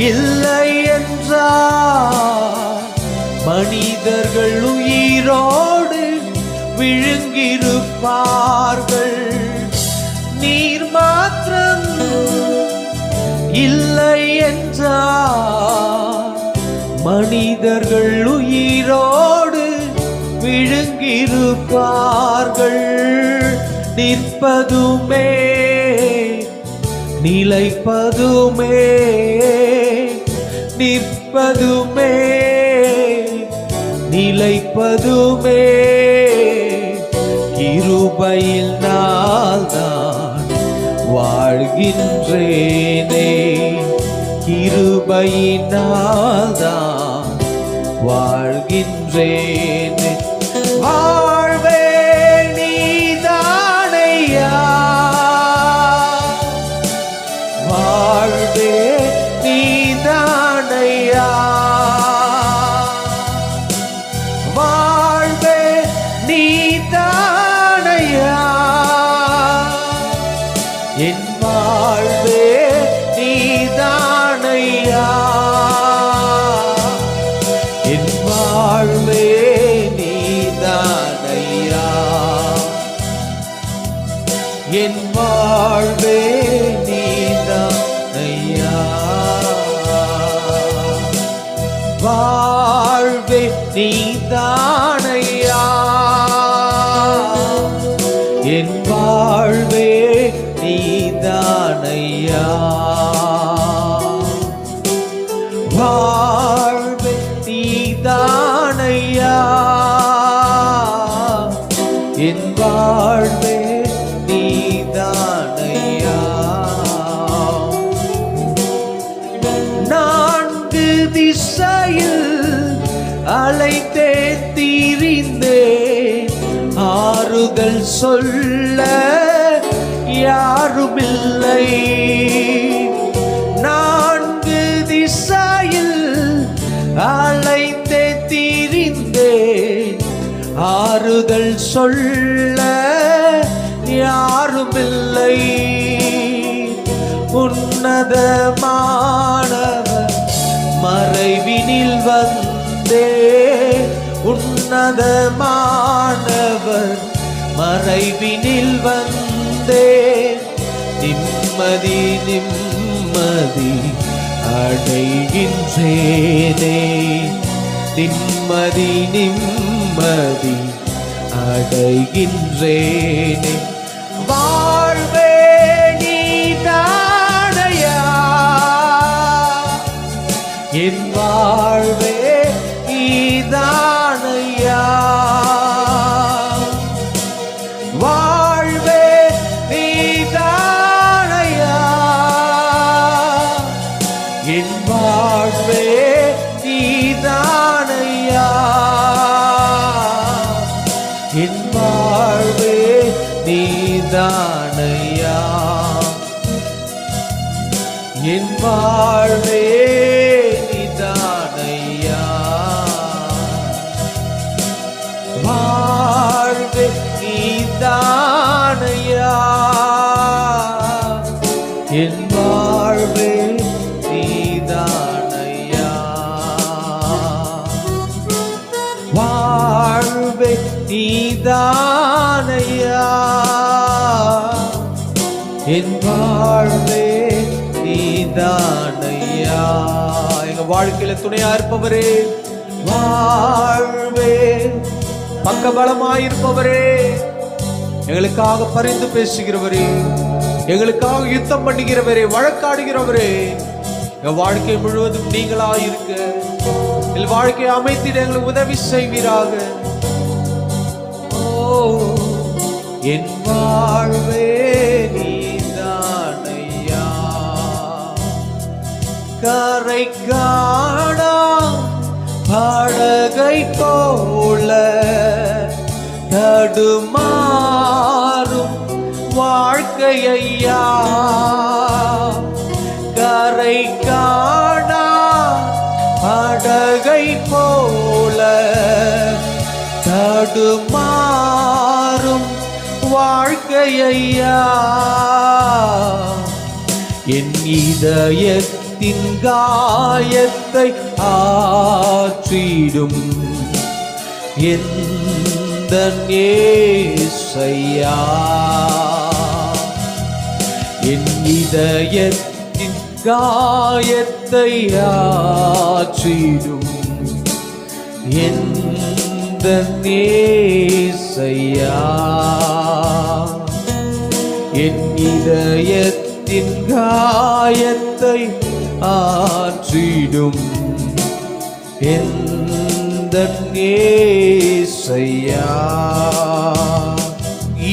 இல்லை என்றார் மனிதர்கள் உயிரோடு விழுங்கிருப்பார்கள். நீர் மாத்திரம் இல்லை என்றார் மனிதர்கள் உயிரோடு விழுங்கிருப்பார்கள். நிற்பதுமே நிலைப்பதுமே, நிற்பதுமே நிலைப்பதுமே கிருபையில் நாள்தான் வாழ்கின்றேனே. கிருபையினால்தான் வாழ்கின்றேனே. வாழ்வே நீதானையா, வாழ்வே நீதானையா, வாழ்வே நீதானையா, என் வாழ்வே நீதானையா, என் வாழ்வே நீதானையா, என் வாழ்வே நீதானையா, வாழ்வே நீதானையா, என் வாழ்வே நீதானையா, வாழ்வே நீதானையா, என் வாழ்வே நீதானையா. நான்கு திசையில் அலைத்தே திரிந்தேன், ஆறுதல் சொல்ல யாருமில்லை. நான்கு திசையில் அலைத்தே திரிந்தேன், ஆறுதல் சொல்ல யாருமில்லை. உன்னதமானவர் மறைவினில் வந்தே, உன்னதமானவர் மறைவினில் வந்தே, நிம்மதி நிம்மதி அடைகின்றேனே, நிம்மதி நிம்மதி அடைகின்றேனே. வாழ்வே நீதானையா, என் வாழ்வே நீதானையா, வாழ்வே நீதானையா, என் வாழ்வே நீதானையா, என் வாழ்வே நீதானையா, என் வாழ்வே நீதானையா, வாழ்வே நீதானையா, என் வாழ்வே நீதானையா, வாழ்வே நீதானையா, என் வாழ்வே நீதானையா. எங்க வாழ்க்கையில துணையா இருப்பவரே, வாழ்வே பக்கபலமாயிருப்பவரே, எங்களுக்காக பரிந்து பேசுகிறவரே, எங்களுக்காக யுத்தம் பண்ணுகிறவரே, வழக்காடுகிறவரே, என் வாழ்க்கை முழுவதும் நீங்களா இருக்க, என் வாழ்க்கையை அமைத்திட எங்களுக்கு உதவி செய்வீராக. ஓ என் வாழ்வே நீதானையா, கரை காணா படகை போல தடுமாறும் வாழ்க்கை வாழ்க்கையா கரை காணா படகை போல தடுமாறும் வாழ்க்கையா என் இதயத்தின் காயத்தை ஆற்றிடும் எந்தன் இயேசையா என் இதயத்தின் காயத்தை ஆற்றிடும் எந்தன் இயேசையா என் இதயத்தின் காயத்தை ஆற்றிடும் எந்தன் இயேசையா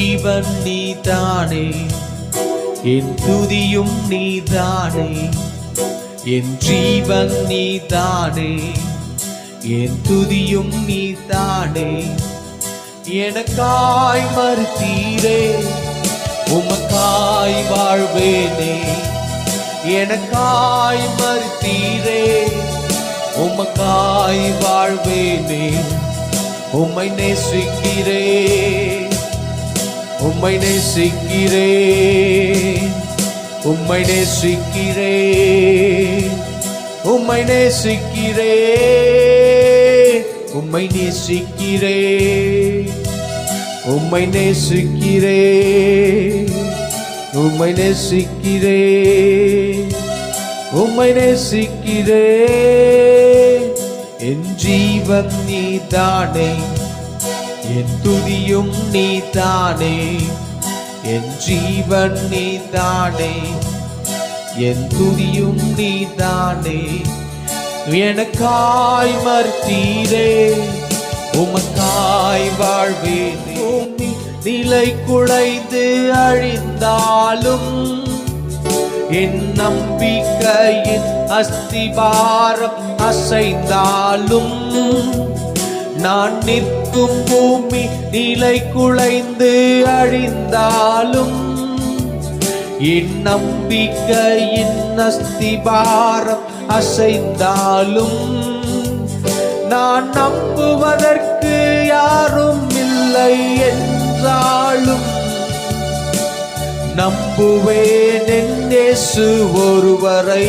இவன் நீதானே என் துதியும் நீதானே என் ஜீவன் நீதானே என் துதியும் நீதானே எனக்காய் மறுத்தீரே உமக்காய் வாழ்வேனே எனக்காய் மறுத்தீரே உமக்காய் வாழ்வேனே உம்மை நேசிக்கிறேன் உம்மை நேசிக்கிறேன் உம்மை நேசிக்கிறேன் உம்மை நேசிக்கிறேன் உம்மை நேசிக்கிறேன் உம்மை நேசிக்கிறேன் உம்மை நேசிக்கிறேன் உம்மை நேசிக்கிறேன் என் ஜீவன் நீதானே என் துதியும் நீதானே என் ஜீவன் நீதானே என் துதியும் நீதானே எனக்காய் மறுத்தீரே உமக்காய் வாழ்வேனே பூமி நிலை குலைந்து அழிந்தாலும் என் நம்பிக்கையின் அஸ்திபாரம் அசைந்தாலும் நான் நிற்கும் பூமி நிலை குலைந்து அழிந்தாலும் என் நம்பிக்கையின் அஸ்திபாரம் அசைந்தாலும் நான் நம்புவதற்கு யாரும் இல்லை என்றாலும் நம்புவேன் என் இயேசு ஒருவரை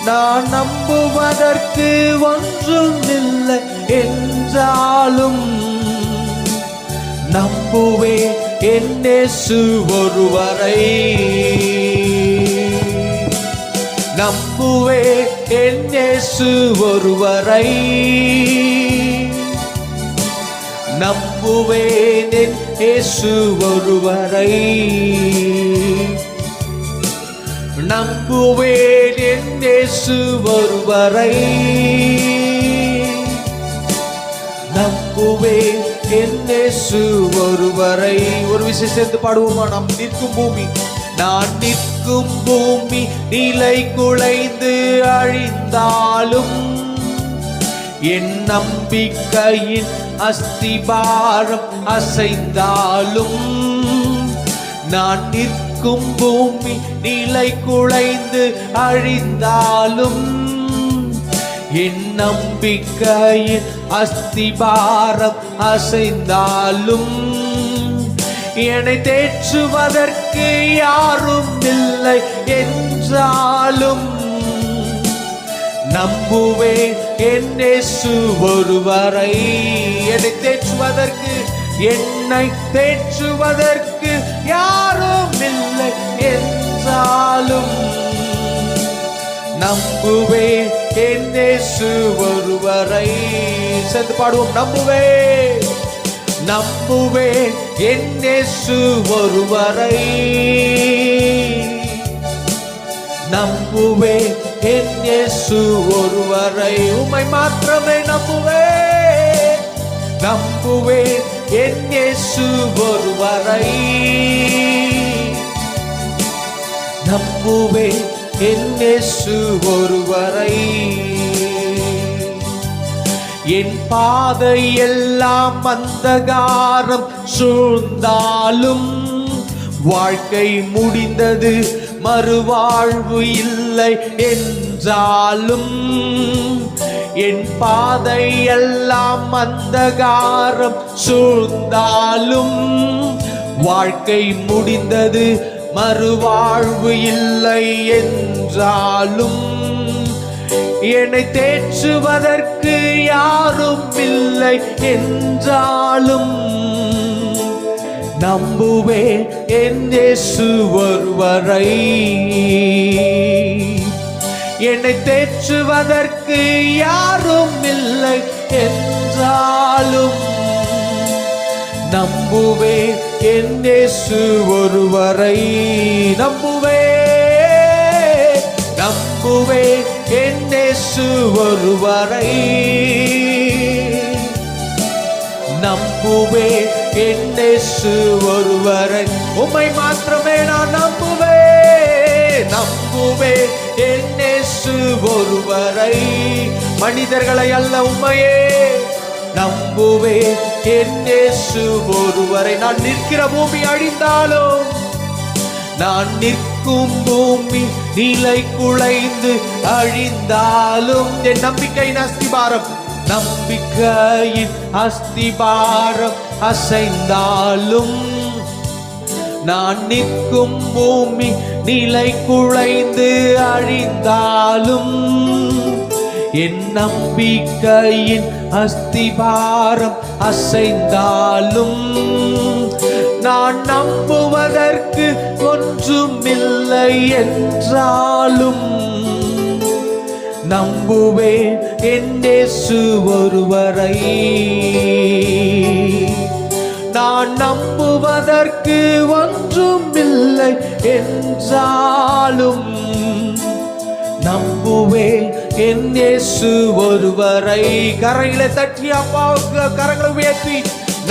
நான் நம்புவதற்கு ஒன்றும் இல்லை என்றாலும் நம்புவேன் என் இயேசு ஒருவரை நம்புவேன் என் இயேசு ஒருவரை நம்புவேன் என் இயேசு ஒருவரை நம்புவேன் என் இயேசு ஒருவரை நம்புவேன் என் இயேசு ஒருவரை ஒரு விஷயம் சேர்ந்து பாடுவோமா நாம் நிற்கும் பூமி நான் நிற்கும் பூமி நிலை குலைந்து அழிந்தாலும் என் நம்பிக்கையின் அஸ்திபாரம் அசைந்தாலும் நான் நிற்கும் பூமி நிலை குலைந்து அழிந்தாலும் என் நம்பிக்கையின் அஸ்திபாரம் அசைந்தாலும் என்னை தேற்றுவதற்கு யாரும் இல்லை என்றாலும் நம்புவேன் என் இயேசு ஒருவரை என்னை தேற்றுவதற்கு யாரும் இல்லை என்றாலும் நம்புவேன் என் இயேசு ஒருவரை சேர்ந்து பாடுவோம் நம்புவேன் என் இயேசு ஒருவரை நம்புவேன் என் இயேசு ஒருவரை உம்மை மாத்திரமே நம்புவேன் என் இயேசு ஒருவரை என் பாதை எல்லாம் அந்தகாரம் சூழ்ந்தாலும் வாழ்க்கை முடிந்தது மறுவாழ்வு இல்லை என்றாலும் என் பாதை எல்லாம் அந்தகாரம் சூழ்ந்தாலும் வாழ்க்கை முடிந்தது மறுவாழ்வு இல்லை என்றாலும் என்னை தேற்றுவதற்கு யாரும் இல்லை என்றாலும் நம்புவேன் என் இயேசு ஒருவரை. என்னை தேற்றுவதற்கு யாரும் இல்லை என்றாலும் நம்புவேன் என் இயேசு ஒருவரை. நம்புவேன் என் இயேசு ஒருவரை. நம்புவேன் என் இயேசு ஒருவரை. உம்மை மாத்திரமே நான் நம்புவேன் என் இயேசு ஒருவரை. மனிதர்களை அல்ல, உம்மையே நம்புவேன் என் இயேசு ஒருவரை. நான் நிற்கிற பூமி அழிந்தாலும், நான் நிற்கும் பூமி நிலை குலைந்து அழிந்தாலும், என் நம்பிக்கையின் அஸ்திபாரம் அசைந்தாலும், நான் நிற்கும் பூமி நிலை குலைந்து அழிந்தாலும், என் நம்பிக்கையின் அஸ்திபாரம் அசைந்தாலும், நான் நம்புவதற்கு ஒன்றுமில்லை என்றாலும் நம்புவேன் என் இயேசு ஒருவரை. நான் நம்புவதற்கு ஒன்றுமில்லை என்றாலும் நம்புவேன் என் இயேசு ஒருவரை. கரங்களை தட்டி அப்பாவுக்கு கரங்களை உயர்த்தி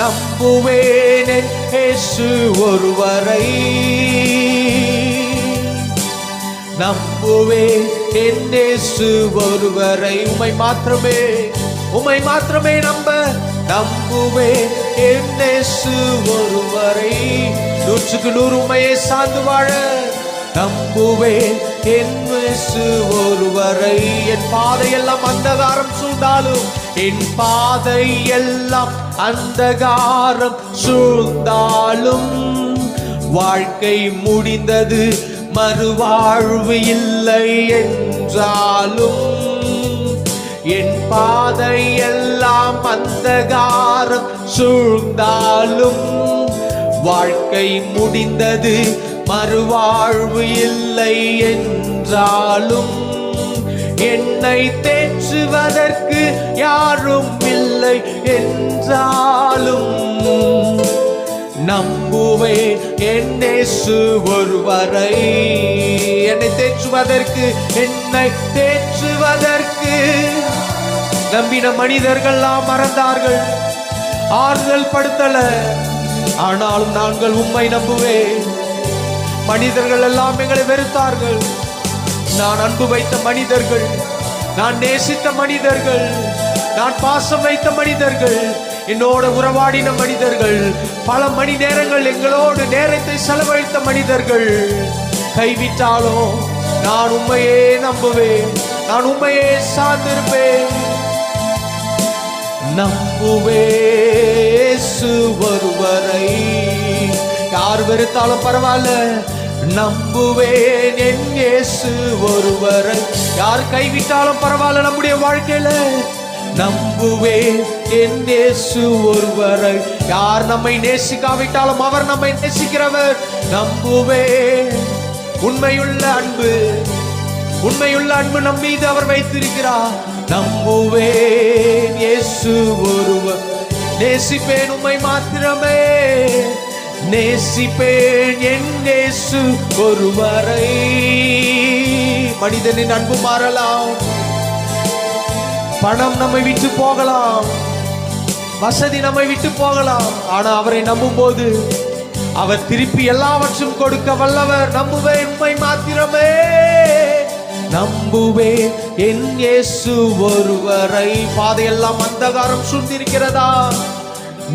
நம்புவேன் என் இயேசு ஒருவரை. நம்புவேன் என் இயேசு ஒருவரை. உம்மை மாத்திரமே நம்புவேன் என் இயேசு ஒருவரை. 100க்கு 100 உம்மையே சார்ந்து வாழ நம்புவேன் என் இயேசு ஒருவரை. என் பாதையெல்லாம் அந்தகாரம் சூழ்ந்தாலும், என் பாதையெல்லாம் அந்தகாரம் சூழ்ந்தாலும் வாழ்க்கை முடிந்தது மறுவாழ்வு இல்லை என்றாலும், என் பாதையெல்லாம் அந்தகாரம் சூழ்ந்தாலும் வாழ்க்கை முடிந்தது மறுவாழ்வு இல்லை என்றாலும், என்னை தேற்றுவதற்கு யாரும் இல்லை என்றாலும் நம்புவேன் என் இயேசு ஒருவரை. என்னை தேற்றுவதற்கு நம்பின மனிதர்கள்லாம் மறந்தார்கள், ஆறுதல் படுத்தல. ஆனாலும் நாங்கள் உம்மை நம்புவேன். மனிதர்கள் எல்லாம் எங்களை வெறுத்தார்கள். நான் அன்பு வைத்த மனிதர்கள், நான் நேசித்த மனிதர்கள், நான் பாசம் வைத்த மனிதர்கள், என்னோட உறவாடின மனிதர்கள், பல மணி நேரங்கள் எங்களோடு நேரத்தை செலவழித்த மனிதர்கள் கைவிட்டாலும் நான் உம்மையே நம்புவேன். நான் உம்மையே சார்ந்திருப்பேன். நம்புவேன் ஒருவரை. யார் வெறுத்தாலும் பரவாயில்ல, நம்புவேன் என் இயேசு ஒருவரை. யார் கைவிட்டாலும் பரவாயில்ல, நம்முடைய வாழ்க்கையில நம்புவேன் என் இயேசு ஒருவரை. யார் நம்மை நேசிக்காவிட்டாலும் அவர் நம்மை நேசிக்கிறவர். நம்புவேன் உண்மையுள்ள அன்பு நம் மீது அவர் வைத்திருக்கிறார். நம்புவேன் இயேசு ஒருவர். நேசிப்பேன் உம்மை மாத்திரமே, நேசிப்பேன் என் இயேசு ஒருவரை. மனிதனின் அன்பு மாறலாம், பணம் நம்மை விட்டு போகலாம், வசதி நம்மை விட்டு போகலாம். ஆனா அவரை நம்பும் போது அவர் திருப்பி எல்லாவற்றும் கொடுக்க வல்லவர். நம்புவேன் உம்மை மாத்திரமே, நம்புவேன் என் இயேசு ஒருவரை. பாதையெல்லாம் அந்தகாரம் சூழ்ந்திருக்கிறதா?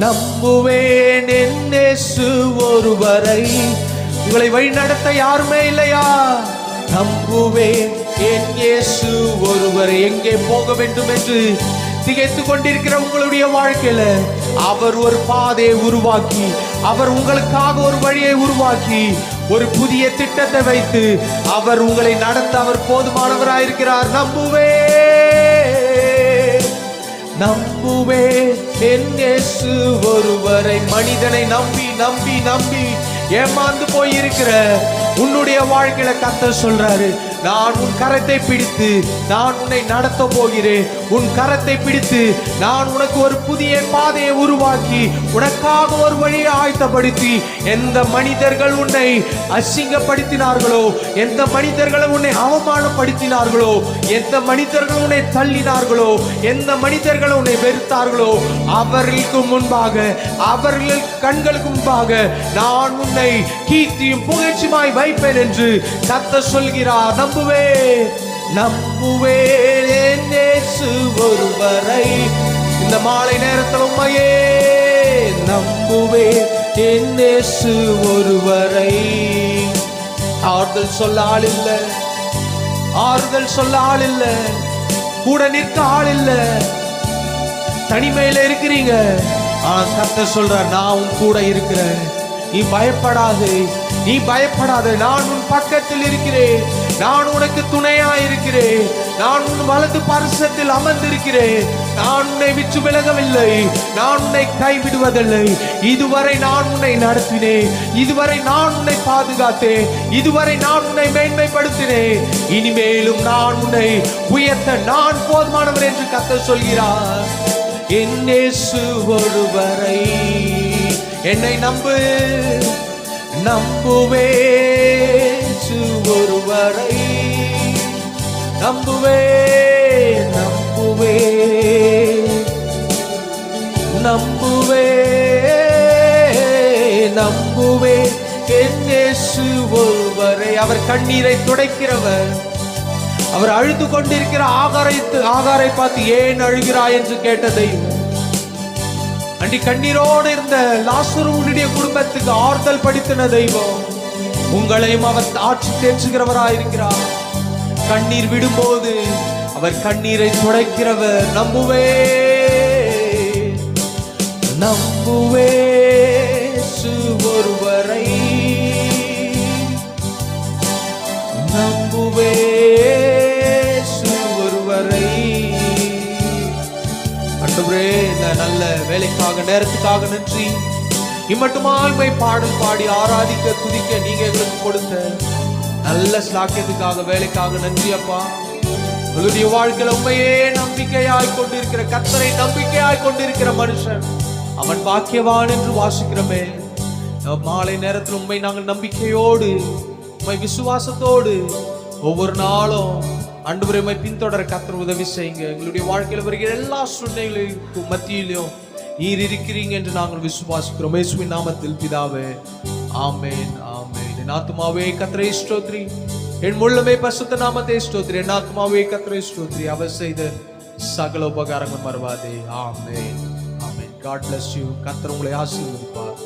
நம்புவேன் என் இயேசு ஒருவரை. உங்களை வழி நடத்த யாருமே இல்லையா? நம்புவேன் என் இயேசு ஒருவரை. எங்கே போக வேண்டும் என்று திகைத்து கொண்டிருக்கிற உங்களுடைய வாழ்க்கையில அவர் ஒரு பாதையை உருவாக்கி, அவர் உங்களுக்காக ஒரு வழியை உருவாக்கி, ஒரு புதிய திட்டத்தை வைத்து அவர் உங்களை நடத்த அவர் போதுமானவராயிருக்கிறார். நம்புவே என் இயேசு ஒருவரை. மனிதனை நம்பி நம்பி நம்பி ஏமாந்து போயிருக்கிற உன்னுடைய வாழ்க்கையில கர்த்தர் சொல்றாரு, நான் உன் கரத்தை பிடித்து நான் உன்னை நடத்த போகிறேன். உன் கரத்தை பிடித்து நான் உனக்கு ஒரு புதிய பாதையை உருவாக்கி உனக்காக ஒரு வழியை ஆயத்தப்படுத்தி, எந்த மனிதர்கள் உன்னை அசிங்கப்படுத்தினார்களோ, எந்த மனிதர்கள் உன்னை அவமானப்படுத்தினார்களோ, எந்த மனிதர்கள் உன்னை தள்ளினார்களோ, எந்த மனிதர்கள் உன்னை வெறுத்தார்களோ, அவர்களுக்கு முன்பாக, அவர்கள் கண்களுக்கு முன்பாக நான் உன்னை கீர்த்தியும் புகழ்ச்சியுமாய் வைப்பேன் என்று கர்த்தர் சொல்கிறார். நம்புவேன் என் இயேசு ஒருவரை. இந்த மாலை நேரத்தில் உம்மையே நம்புவேன் என் இயேசு ஒருவரை. ஆறுதல் சொல்ல ஆள் இல்ல, ஆறுதல் சொல்ல ஆள் இல்ல, கூட நிற்க ஆள் இல்ல, தனிமையில இருக்கிறீங்க. கர்த்தர் சொல்றார், நான் உன் கூட இருக்கிறேன், நீ பயப்படாது, நீ பயப்படாத, நான் உன் பக்கத்தில் இருக்கிறேன், நான் உனக்கு துணையா இருக்கிறேன், நான் உன் வலது பரிசத்தில் அமர்ந்திருக்கிறேன், நான் உன்னை விட்டு விலகவில்லை, நான் உன்னை கைவிடுவதில்லை. இதுவரை நான் உன்னை நடத்தினேன், இதுவரை நான் உன்னை பாதுகாத்தேன், இதுவரை நான் உன்னை மேன்மைப்படுத்தினேன், இனிமேலும் நான் உன்னை உயர்த்த நான் போதுமானவர் என்று கர்த்தர் சொல்கிறார். என் இயேசு ஒருவரை. என்னை நம்புவே ஒருவரை. நம்புவே நம்புவே நம்புவே நம்புவே என் இயேசு ஒருவரை. அவர் கண்ணீரை துடைக்கிறவர். அவர் அழுது கொண்டிருக்கிற ஆகாரை பார்த்து ஏன் அழுகிறாய் என்று கேட்ட தெய்வம். அண்டி கண்ணீரோடு இருந்த லாசருடைய குடும்பத்துக்கு ஆறுதல் படுத்தின தெய்வம். உங்களையும் அவர் ஆட்சி தேற்றுகிறவராயிருக்கிறார். கண்ணீர் விடும்போது அவர் கண்ணீரை துடைக்கிறவர். நம்புவே நம்புவே ஒருவரை. நம்புவே ஒருவரை. ஆண்டவரே, இந்த நல்ல வேலைக்காக நேரத்துக்காக நன்றி. இம்மட்டுமாய் பாடல் பாடி ஆராதிக்க துதிக்க நீங்க எங்களுக்கு கொடுத்த நல்ல ஸ்லாக்கியத்துக்காக வேலைக்காக நன்றி அப்பா. உங்களுடைய வாழ்க்கையில உண்மையே நம்பிக்கையாய் கொண்டிருக்கிற கர்த்தரை நம்பிக்கையாய் கொண்டிருக்கிற மனுஷன் அவன் பாக்கியவான் என்று வாசிக்கிறோமே. மாலை நேரத்தில் உண்மை நாங்கள் நம்பிக்கையோடு உண்மை விசுவாசத்தோடு ஒவ்வொரு நாளும் ஆண்டவரே உம்மை பின்தொடர கர்த்தர் உதவி செய்யுங்க. எங்களுடைய வாழ்க்கையில் வருகிற எல்லா சூழ்நிலைகளுக்கும் மத்தியிலும் நீர் இருக்கிறீங்க என்று நாங்கள் விசுவாசிக்கிறோம். இயேசுவின் நாமத்தில் பிதாவே, ஆமென் ஆமென். என் ஆத்துமாவே கர்த்தரை ஸ்தோத்திரி, என் முழுமே பரிசுத்த நாமத்தை ஸ்தோத்திரி. என் ஆத்துமாவே கர்த்தரை ஸ்தோத்திரி, அவர் செய்த சகல உபகாரங்கள் மறவாதே. ஆமென் ஆமென். God bless you. கர்த்தர் உங்களை ஆசீர்வதிப்பார்.